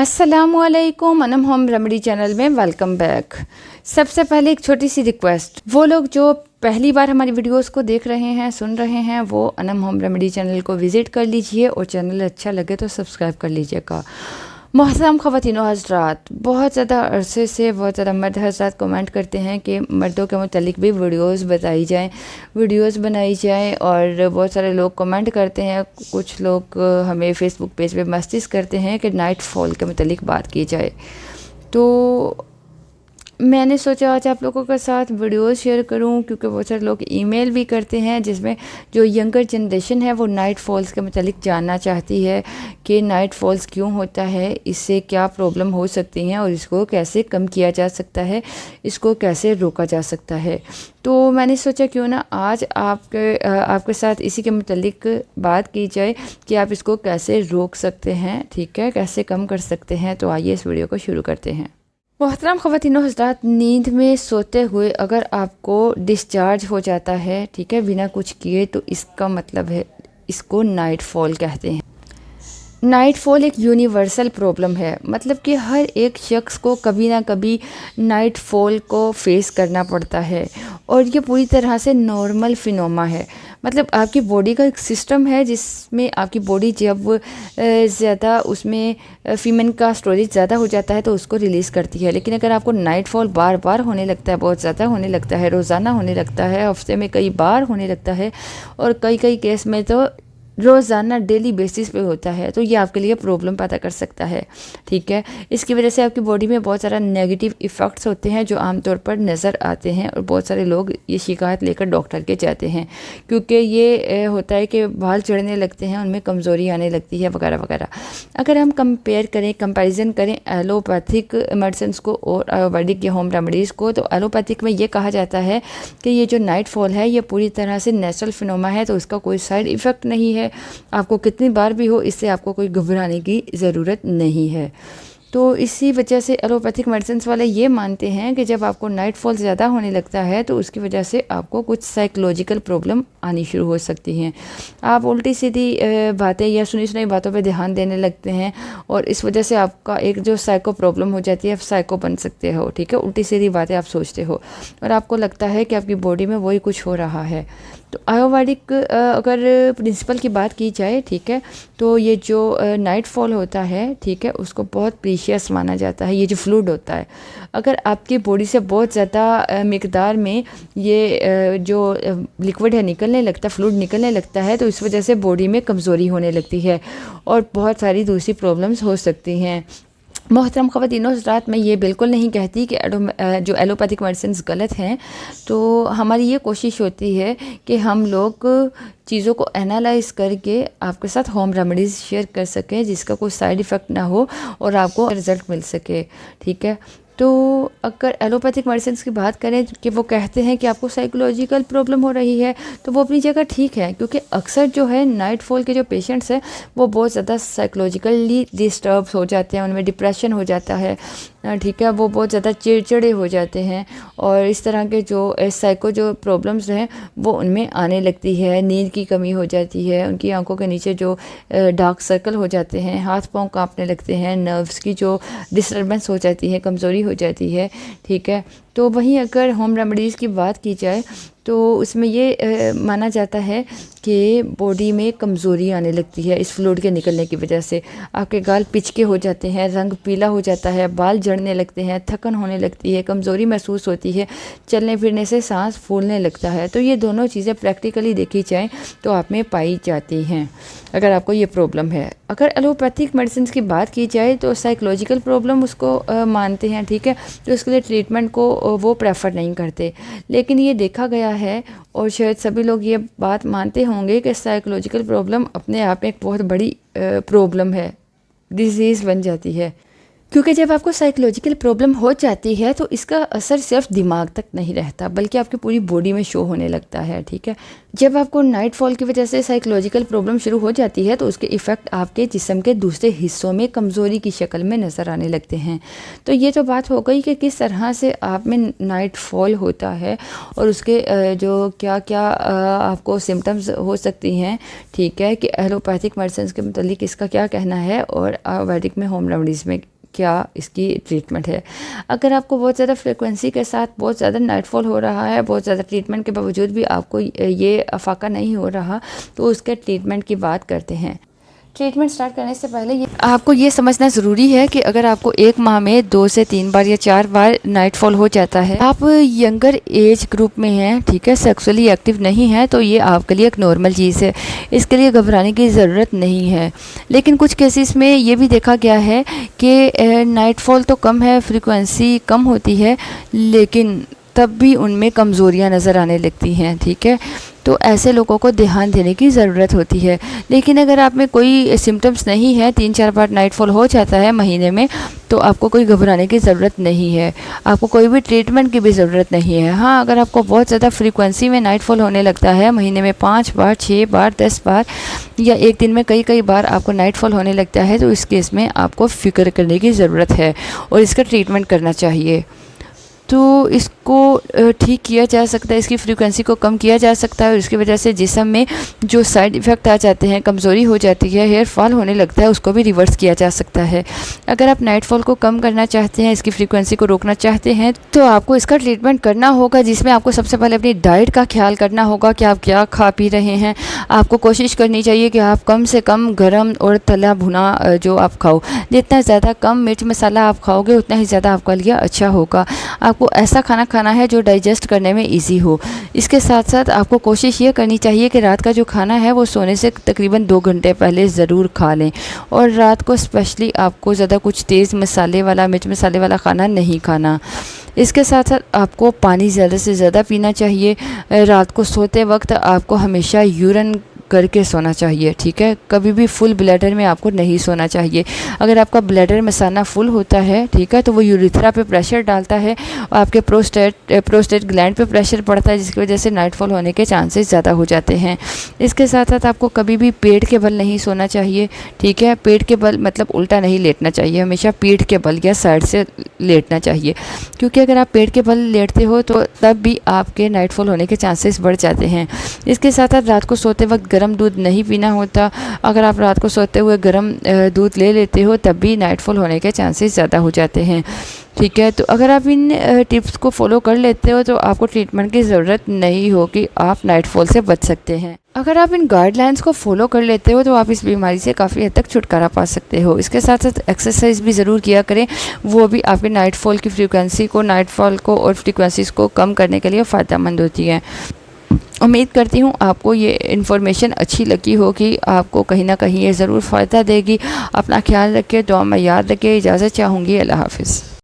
अस्सलामुअलैकुम Anam home remedy channel में welcome back. सबसे पहले एक छोटी सी रिक्वेस्ट, वो लोग जो पहली बार हमारी वीडियोस को देख रहे हैं, सुन रहे हैं, वो अनम होम रेमेडी चैनल को विज़िट कर लीजिए और चैनल अच्छा लगे तो सब्सक्राइब कर लीजिएगा। मोहतरम ख़वातीन व हज़रात, बहुत ज़्यादा अरसे से बहुत ज़्यादा मर्द हज़रात कमेंट करते हैं कि मर्दों के मुतालिक भी वीडियोस बताई जाएं, वीडियोस बनाई जाएं। और बहुत सारे लोग कमेंट करते हैं, कुछ लोग हमें फ़ेसबुक पेज पे मैसेज करते हैं कि नाइट फॉल के मुतालिक बात की जाए। तो मैंने सोचा आज आप लोगों के साथ वीडियोस शेयर करूं, क्योंकि बहुत सारे लोग ईमेल भी करते हैं जिसमें जो यंगर जनरेशन है वो नाइट फॉल्स के मुतालिक जानना चाहती है कि नाइट फॉल्स क्यों होता है, इससे क्या प्रॉब्लम हो सकती हैं और इसको कैसे कम किया जा सकता है, इसको कैसे रोका जा सकता है। तो मैंने सोचा क्यों ना आज आपके साथ इसी के मुतालिक बात की जाए कि आप इसको कैसे रोक सकते हैं, ठीक है, कैसे कम कर सकते हैं। तो आइए इस वीडियो को शुरू करते हैं। मोहतरम ख़वातीन व हज़रात, नींद में सोते हुए अगर आपको डिस्चार्ज हो जाता है, ठीक है, बिना कुछ किए, तो इसका मतलब है, इसको नाइट फॉल कहते हैं। नाइट फॉल एक यूनिवर्सल प्रॉब्लम है, मतलब कि हर एक शख्स को कभी ना कभी नाइट फॉल को फेस करना पड़ता है और ये पूरी तरह से नॉर्मल फिनोमा है। मतलब आपकी बॉडी का एक सिस्टम है जिसमें आपकी बॉडी जब ज़्यादा उसमें फीमेन का स्टोरेज ज़्यादा हो जाता है तो उसको रिलीज़ करती है। लेकिन अगर आपको नाइट फॉल बार बार होने लगता है, बहुत ज़्यादा होने लगता है, रोज़ाना होने लगता है, हफ्ते में कई बार होने लगता है और कई केस में तो रोज़ाना डेली बेसिस पे होता है, तो ये आपके लिए प्रॉब्लम पैदा कर सकता है, ठीक है। इसकी वजह से आपकी बॉडी में बहुत सारा नेगेटिव इफ़ेक्ट्स होते हैं जो आमतौर पर नज़र आते हैं और बहुत सारे लोग ये शिकायत लेकर डॉक्टर के जाते हैं, क्योंकि ये होता है कि बाल चढ़ने लगते हैं, उनमें कमज़ोरी आने लगती है वगैरह वगैरह। अगर हम कंपैरिजन करें एलोपैथिक मेडिसिन को और आयुर्वेदिक या होम रेमेडीज़ को, तो एलोपैथिक में ये कहा जाता है कि ये जो नाइट फॉल है ये पूरी तरह से नेचुरल फिनोमा है, तो इसका कोई साइड इफ़ेक्ट नहीं है। आपको कितनी बार भी हो, इससे आपको कोई घबराने की ज़रूरत नहीं है। तो इसी वजह से एलोपैथिक मेडिसिन वाले ये मानते हैं कि जब आपको नाइट फॉल ज़्यादा होने लगता है तो उसकी वजह से आपको कुछ साइकोलॉजिकल प्रॉब्लम आनी शुरू हो सकती हैं। आप उल्टी सीधी बातें या सुनी सुनाई बातों पे ध्यान देने लगते हैं और इस वजह से आपका एक जो साइको प्रॉब्लम हो जाती है, आप साइको बन सकते हो, ठीक है। उल्टी सीधी बातें आप सोचते हो और आपको लगता है कि आपकी बॉडी में वही कुछ हो रहा है। तो आयुर्वेदिक अगर प्रिंसिपल की बात की जाए, ठीक है, तो ये जो नाइट फॉल होता है, ठीक है, उसको बहुत प्रीशियस माना जाता है। ये जो फ्लूइड होता है, अगर आपकी बॉडी से बहुत ज़्यादा मिकदार में ये जो लिक्विड है निकलने लगता है, फ्लूइड निकलने लगता है, तो इस वजह से बॉडी में कमज़ोरी होने लगती है और बहुत सारी दूसरी प्रॉब्लम्स हो सकती हैं। मोहतरम ख़वातीन व हज़रात, मैं ये बिल्कुल नहीं कहती कि जो एलोपैथिक मेडिसिन गलत हैं। तो हमारी ये कोशिश होती है कि हम लोग चीज़ों को एनालाइज करके आपके साथ होम रेमेडीज़ शेयर कर सकें जिसका कोई साइड इफ़ेक्ट ना हो और आपको रिज़ल्ट मिल सके, ठीक है। तो अगर एलोपैथिक मेडिसिन की बात करें कि वो कहते हैं कि आपको साइकोलॉजिकल प्रॉब्लम हो रही है, तो वो अपनी जगह ठीक है, क्योंकि अक्सर जो है नाइट फॉल के जो पेशेंट्स हैं वो बहुत ज़्यादा साइकोलॉजिकली डिस्टर्ब हो जाते हैं, उनमें डिप्रेशन हो जाता है, ठीक है, वो बहुत ज़्यादा चिड़चिड़े हो जाते हैं और इस तरह के जो साइको जो प्रॉब्लम्स हैं वो उनमें आने लगती है। नींद की कमी हो जाती है, उनकी आंखों के नीचे जो डार्क सर्कल हो जाते हैं, हाथ पांव कांपने लगते हैं, नर्व्स की जो डिस्टर्बेंस हो जाती है, कमज़ोरी हो जाती है, ठीक है। तो वहीं अगर होम रेमेडीज़ की बात की जाए तो उसमें ये माना जाता है कि बॉडी में कमज़ोरी आने लगती है इस फ्लूइड के निकलने की वजह से। आपके गाल पिचके हो जाते हैं, रंग पीला हो जाता है, बाल झड़ने लगते हैं, थकन होने लगती है, कमज़ोरी महसूस होती है, चलने फिरने से सांस फूलने लगता है। तो ये दोनों चीज़ें प्रैक्टिकली देखी जाएँ तो आप में पाई जाती हैं अगर आपको ये प्रॉब्लम है। अगर एलोपैथिक मेडिसिन की बात की जाए तो साइकोलॉजिकल प्रॉब्लम उसको मानते हैं, ठीक है, तो उसके लिए ट्रीटमेंट को वो प्रेफर नहीं करते। लेकिन ये देखा गया है और शायद सभी लोग ये बात मानते होंगे कि साइकोलॉजिकल प्रॉब्लम अपने आप में एक बहुत बड़ी प्रॉब्लम है, डिजीज़ बन जाती है। क्योंकि जब आपको साइकोलॉजिकल प्रॉब्लम हो जाती है तो इसका असर सिर्फ दिमाग तक नहीं रहता बल्कि आपकी पूरी बॉडी में शो होने लगता है, ठीक है। जब आपको नाइट फॉल की वजह से साइकोलॉजिकल प्रॉब्लम शुरू हो जाती है तो उसके इफ़ेक्ट आपके जिस्म के दूसरे हिस्सों में कमज़ोरी की शक्ल में नज़र आने लगते हैं। तो ये तो बात हो गई कि किस तरह से आप में नाइट फॉल होता है और उसके जो क्या क्या आपको सिम्टम्स हो सकती हैं, ठीक है, कि एलोपैथिक मेडिसिन के मतलब इसका क्या कहना है और आयुर्वेदिक में होम रेमेडीज़ में क्या इसकी ट्रीटमेंट है। अगर आपको बहुत ज़्यादा फ्रिक्वेंसी के साथ बहुत ज़्यादा नाइटफॉल हो रहा है, बहुत ज़्यादा ट्रीटमेंट के बावजूद भी आपको ये अफाका नहीं हो रहा, तो उसके ट्रीटमेंट की बात करते हैं। ट्रीटमेंट स्टार्ट करने से पहले आपको ये समझना ज़रूरी है कि अगर आपको एक माह में 2 से 3 बार या 4 बार नाइटफॉल हो जाता है, आप यंगर एज ग्रुप में हैं, ठीक है, सेक्सुअली एक्टिव नहीं है, तो ये आपके लिए एक नॉर्मल चीज़ है, इसके लिए घबराने की ज़रूरत नहीं है। लेकिन कुछ केसेस में ये भी देखा गया है कि नाइटफॉल तो कम है, फ्रीक्वेंसी कम होती है, लेकिन तब भी उनमें कमज़ोरियाँ नज़र आने लगती हैं, ठीक है। तो ऐसे लोगों को ध्यान देने की ज़रूरत होती है। लेकिन अगर आप में कोई सिम्टम्स नहीं है, 3-4 बार नाइटफॉल हो जाता है महीने में, तो आपको कोई घबराने की ज़रूरत नहीं है, आपको कोई भी ट्रीटमेंट की भी ज़रूरत नहीं है। हाँ, अगर आपको बहुत ज़्यादा फ्रीक्वेंसी में नाइटफॉल होने लगता है, महीने में 5 बार, 6 बार, 10 बार या एक दिन में कई कई बार आपको नाइटफॉल होने लगता है, तो इस केस में आपको फ़िक्र करने की ज़रूरत है और इसका ट्रीटमेंट करना चाहिए। तो इसको ठीक किया जा सकता है, इसकी फ्रीक्वेंसी को कम किया जा सकता है और इसकी वजह से जिस्म में जो साइड इफ़ेक्ट आ जाते हैं, कमज़ोरी हो जाती है, हेयर फॉल होने लगता है, उसको भी रिवर्स किया जा सकता है। अगर आप नाइटफॉल को कम करना चाहते हैं, इसकी फ्रीक्वेंसी को रोकना चाहते हैं, तो आपको इसका ट्रीटमेंट करना होगा, जिसमें आपको सबसे पहले अपनी डाइट का ख्याल करना होगा कि आप क्या खा पी रहे हैं। आपको कोशिश करनी चाहिए कि आप कम से कम गर्म और तला भुना जो आप खाओ, जितना ज़्यादा कम मिर्च मसाला आप खाओगे उतना ही ज़्यादा आपका लिए अच्छा होगा। आपको ऐसा खाना खाना है जो डाइजेस्ट करने में इजी हो। इसके साथ साथ आपको कोशिश ये करनी चाहिए कि रात का जो खाना है वो सोने से तकरीबन 2 घंटे पहले ज़रूर खा लें और रात को स्पेशली आपको ज़्यादा कुछ तेज़ मसाले वाला, मिर्च मसाले वाला खाना नहीं खाना। इसके साथ साथ आपको पानी ज़्यादा से ज़्यादा पीना चाहिए। रात को सोते वक्त आपको हमेशा यूरिन करके सोना चाहिए, ठीक है, कभी भी फुल ब्लैडर में आपको नहीं सोना चाहिए। अगर आपका ब्लैडर मसाना फुल होता है, ठीक है, तो वो यूरिथ्रा पे प्रेशर डालता है और आपके प्रोस्टेट ग्लैंड पे प्रेशर पड़ता है, जिसकी वजह से नाइटफॉल होने के चांसेस ज़्यादा हो जाते हैं। इसके साथ साथ आपको कभी भी पेट के बल नहीं सोना चाहिए, ठीक है, पेट के बल मतलब उल्टा नहीं लेटना चाहिए, हमेशा पीठ के बल या साइड से लेटना चाहिए, क्योंकि अगर आप पेट के बल लेटते हो तो तब भी आपके नाइटफॉल होने के चांसेस बढ़ जाते हैं। इसके साथ साथ रात को सोते वक्त गर्म दूध नहीं पीना होता। अगर आप रात को सोते हुए गर्म दूध ले लेते हो तब भी नाइटफॉल होने के चांसेस ज़्यादा हो जाते हैं, ठीक है। तो अगर आप इन टिप्स को फॉलो कर लेते हो तो आपको ट्रीटमेंट की ज़रूरत नहीं होगी, आप नाइटफॉल से बच सकते हैं। अगर आप इन गाइडलाइंस को फॉलो कर लेते हो तो आप इस बीमारी से काफ़ी हद तक छुटकारा पा सकते हो। इसके साथ साथ एक्सरसाइज भी ज़रूर किया करें, वो भी आपके नाइटफॉल की फ्रीक्वेंसी को, नाइटफॉल को और फ्रीक्वेंसीज को कम करने के लिए फ़ायदेमंद होती है। उम्मीद करती हूँ आपको ये इन्फॉर्मेशन अच्छी लगी होगी, आपको कहीं ना कहीं ये ज़रूर फ़ायदा देगी। अपना ख्याल रखिए, दुआ में याद रखिए। इजाज़त चाहूँगी। अल्लाह हाफ़िज़।